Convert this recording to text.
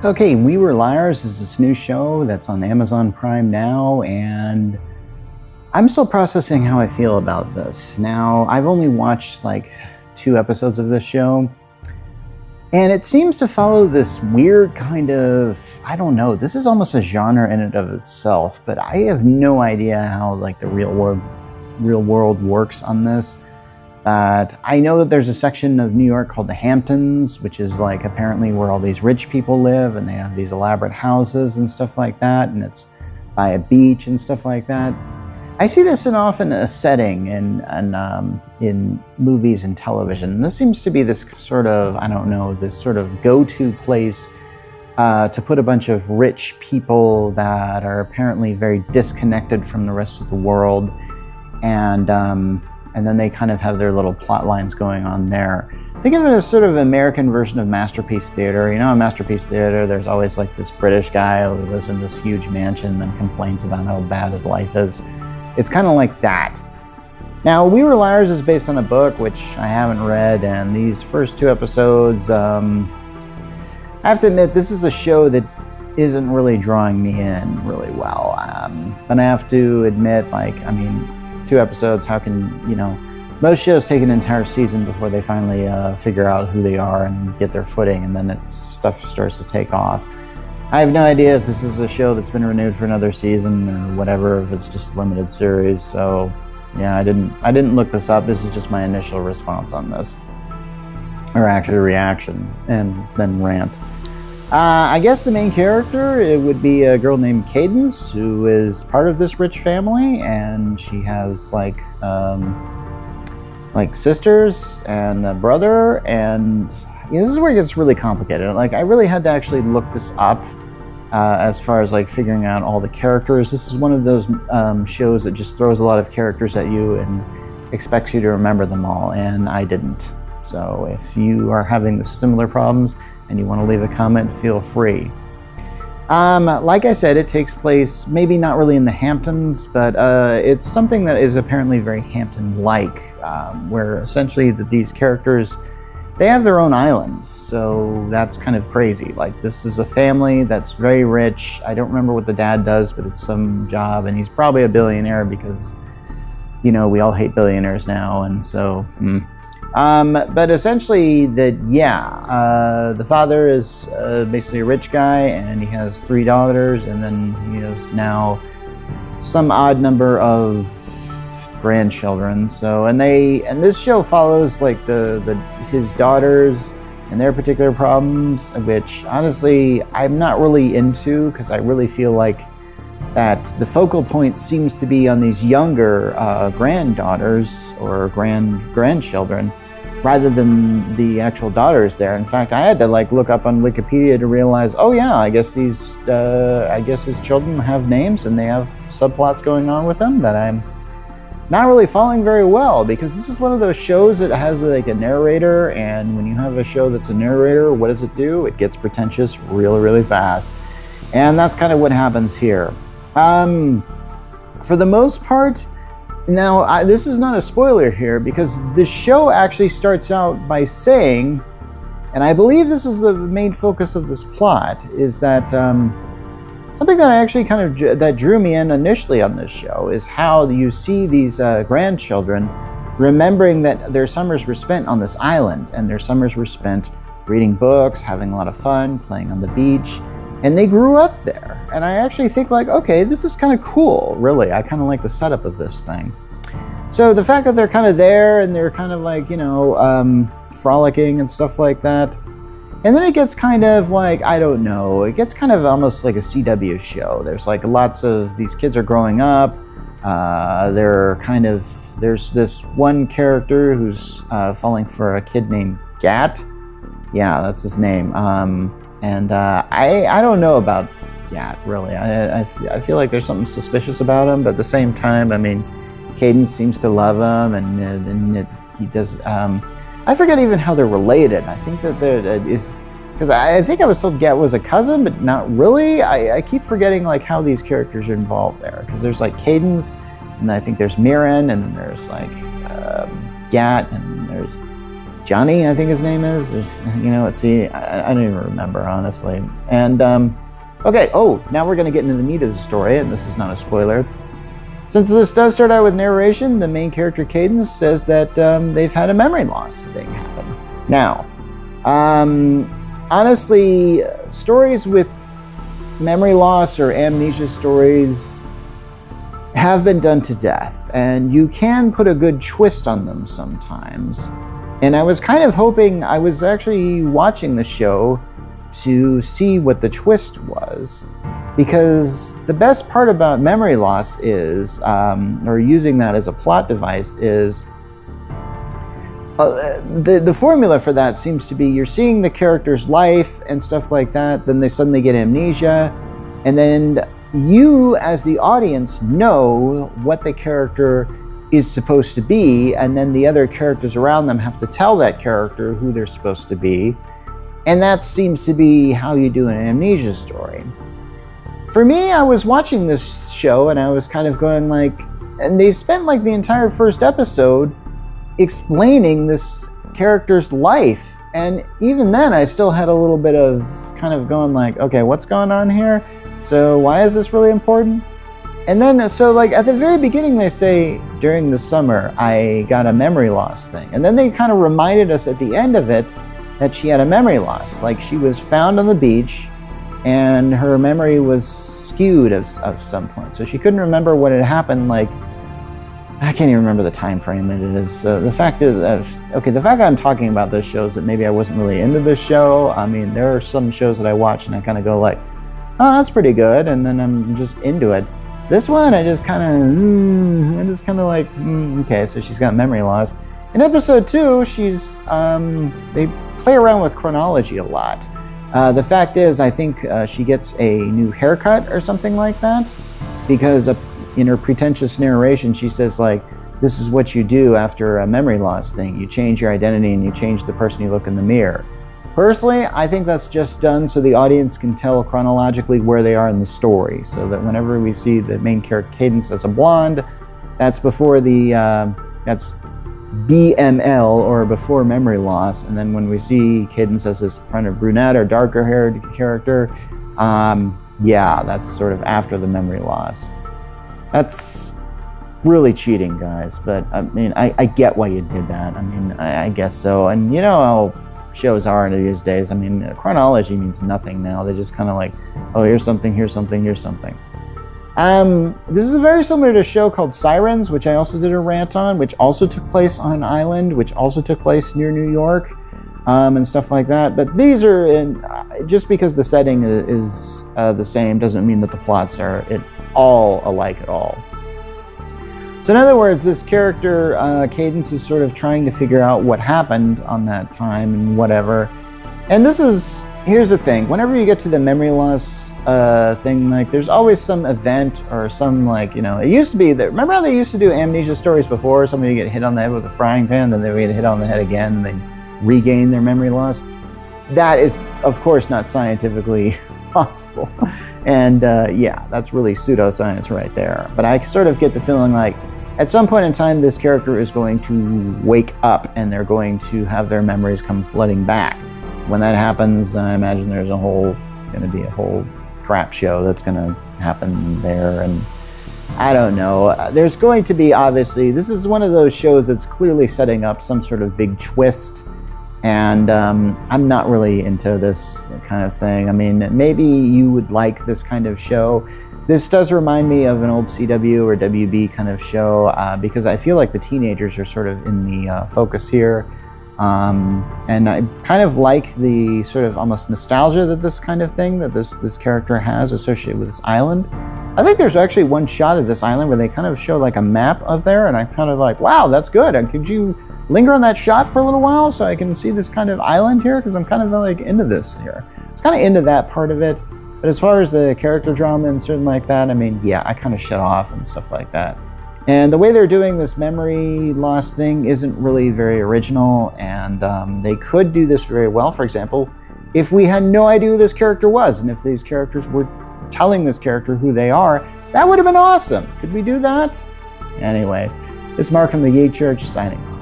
Okay, We Were Liars is this new show that's on Amazon Prime now, and I'm still processing how I feel about this. Now, I've only watched like 2 episodes of this show, and it seems to follow this weird kind of, I don't know, this is almost a genre in and of itself, but I have no idea how like the real world works on this. I know that there's a section of New York called the Hamptons, which is like apparently where all these rich people live, and they have these elaborate houses and stuff like that, and it's by a beach and stuff like that. I see this in often a setting in movies and television. This seems to be this sort of, I don't know, this sort of go-to place to put a bunch of rich people that are apparently very disconnected from the rest of the world, and then they kind of have their little plot lines going on there. Think of it as sort of an American version of Masterpiece Theater. You know, in Masterpiece Theater, there's always like this British guy who lives in this huge mansion and complains about how bad his life is. It's kind of like that. Now, We Were Liars is based on a book, which I haven't read, and these first 2 episodes, I have to admit, this is a show that isn't really drawing me in really well. But I have to admit, 2 episodes, how can, most shows take an entire season before they finally figure out who they are and get their footing, and then stuff starts to take off. I have no idea if this is a show that's been renewed for another season or whatever, if it's just a limited series. So yeah, I didn't look this up. This is just my initial response on this, or actually reaction, and then rant. I guess the main character, it would be a girl named Cadence, who is part of this rich family, and she has like sisters and a brother, and this is where it gets really complicated. Like, I really had to actually look this up as far as like figuring out all the characters. This is one of those shows that just throws a lot of characters at you and expects you to remember them all, and I didn't. So if you are having the similar problems and you want to leave a comment, feel free. Like I said, it takes place maybe not really in the Hamptons, but it's something that is apparently very Hampton-like, where essentially these characters, they have their own island. So that's kind of crazy. Like, this is a family that's very rich. I don't remember what the dad does, but it's some job, and he's probably a billionaire because, we all hate billionaires now, and so... But essentially, the father is basically a rich guy, and he has 3 daughters, and then he has now some odd number of grandchildren. So, and this show follows like his daughters and their particular problems, which honestly I'm not really into, because I really feel like that the focal point seems to be on these younger granddaughters or grandchildren, rather than the actual daughters there. In fact, I had to like look up on Wikipedia to realize, oh yeah, I guess his children have names and they have subplots going on with them that I'm not really following very well, because this is one of those shows that has like a narrator, and when you have a show that's a narrator, what does it do? It gets pretentious really, really fast. And that's kind of what happens here. For the most part, now, this is not a spoiler here, because this show actually starts out by saying, and I believe this is the main focus of this plot, is that something that I actually that drew me in initially on this show is how you see these grandchildren remembering that their summers were spent on this island, and their summers were spent reading books, having a lot of fun, playing on the beach, and they grew up there. And I actually think like, okay, this is kind of cool, really. I kind of like the setup of this thing. So the fact that they're kind of there and they're kind of like, frolicking and stuff like that. And then it gets kind of like, I don't know, it gets kind of almost like a CW show. There's like lots of, these kids are growing up. There's this one character who's falling for a kid named Gat. Yeah, that's his name. I don't know about Gat, really. I feel like there's something suspicious about him, but at the same time, Cadence seems to love him, and he does. I forget even how they're related. I think that because I think I was told Gat was a cousin, but not really. I keep forgetting like how these characters are involved there, because there's like Cadence, and I think there's Mirren, and then there's like Gat, and there's Johnny, I think his name is. Let's see, I don't even remember, honestly. And, okay, now we're going to get into the meat of the story, and this is not a spoiler. Since this does start out with narration, the main character, Cadence, says that they've had a memory loss thing happen. Now, honestly, stories with memory loss or amnesia stories have been done to death, and you can put a good twist on them sometimes. And I was kind of hoping, I was actually watching the show to see what the twist was, because the best part about memory loss is, or using that as a plot device is, the formula for that seems to be you're seeing the character's life and stuff like that, then they suddenly get amnesia, and then you as the audience know what the character is supposed to be, and then the other characters around them have to tell that character who they're supposed to be. And that seems to be how you do an amnesia story. For me, I was watching this show and I was kind of going like, and they spent like the entire first episode explaining this character's life. And even then I still had a little bit of kind of going like, okay, what's going on here? So why is this really important? And then, so like at the very beginning, they say, during the summer, I got a memory loss thing. And then they kind of reminded us at the end of it that she had a memory loss. Like she was found on the beach and her memory was skewed of some point. So she couldn't remember what had happened. Like, I can't even remember the time frame it is. The fact is, the fact that I'm talking about this shows that maybe I wasn't really into this show. I mean, there are some shows that I watch and I kind of go like, oh, that's pretty good. And then I'm just into it. This one, I just kind of like, okay, so she's got memory loss. In episode 2, they play around with chronology a lot. The fact is, I think she gets a new haircut or something like that, because in her pretentious narration, she says like, this is what you do after a memory loss thing. You change your identity and you change the person you look in the mirror. Personally, I think that's just done so the audience can tell chronologically where they are in the story, so that whenever we see the main character Cadence as a blonde, that's before that's BML, or before memory loss, and then when we see Cadence as this kind of brunette or darker haired character, that's sort of after the memory loss. That's really cheating, guys, but I mean, I get why you did that. I mean, I guess so, and you know how shows are these days. I mean, chronology means nothing now. They just kind of like, oh, here's something, here's something, here's something. This is very similar to a show called Sirens, which I also did a rant on, which also took place on an island, which also took place near New York, and stuff like that. But these are just because the setting is the same doesn't mean that the plots are all alike at all. So in other words, this character, Cadence, is sort of trying to figure out what happened on that time and whatever. And here's the thing, whenever you get to the memory loss thing, like there's always some event or some like, it used to be that, remember how they used to do amnesia stories before? Somebody would get hit on the head with a frying pan, then they would get hit on the head again, and they'd regain their memory loss. That is, of course, not scientifically possible. And that's really pseudoscience right there. But I sort of get the feeling like, at some point in time, this character is going to wake up and they're going to have their memories come flooding back. When that happens, I imagine there's going to be a whole crap show that's going to happen there. And I don't know. There's going to be, obviously, this is one of those shows that's clearly setting up some sort of big twist. And I'm not really into this kind of thing. I mean, maybe you would like this kind of show. This does remind me of an old CW or WB kind of show, because I feel like the teenagers are sort of in the focus here. And I kind of like the sort of almost nostalgia that this kind of thing, that this character has associated with this island. I think there's actually one shot of this island where they kind of show like a map of there, and I'm kind of like, wow, that's good. And could you linger on that shot for a little while so I can see this kind of island here? Because I'm kind of like into this here. It's kind of into that part of it. But as far as the character drama and certain like that, I mean, yeah, I kind of shut off and stuff like that. And the way they're doing this memory loss thing isn't really very original, and they could do this very well. For example, if we had no idea who this character was, and if these characters were telling this character who they are, that would have been awesome. Could we do that? Anyway, it's Mark from the Gate Church, signing off.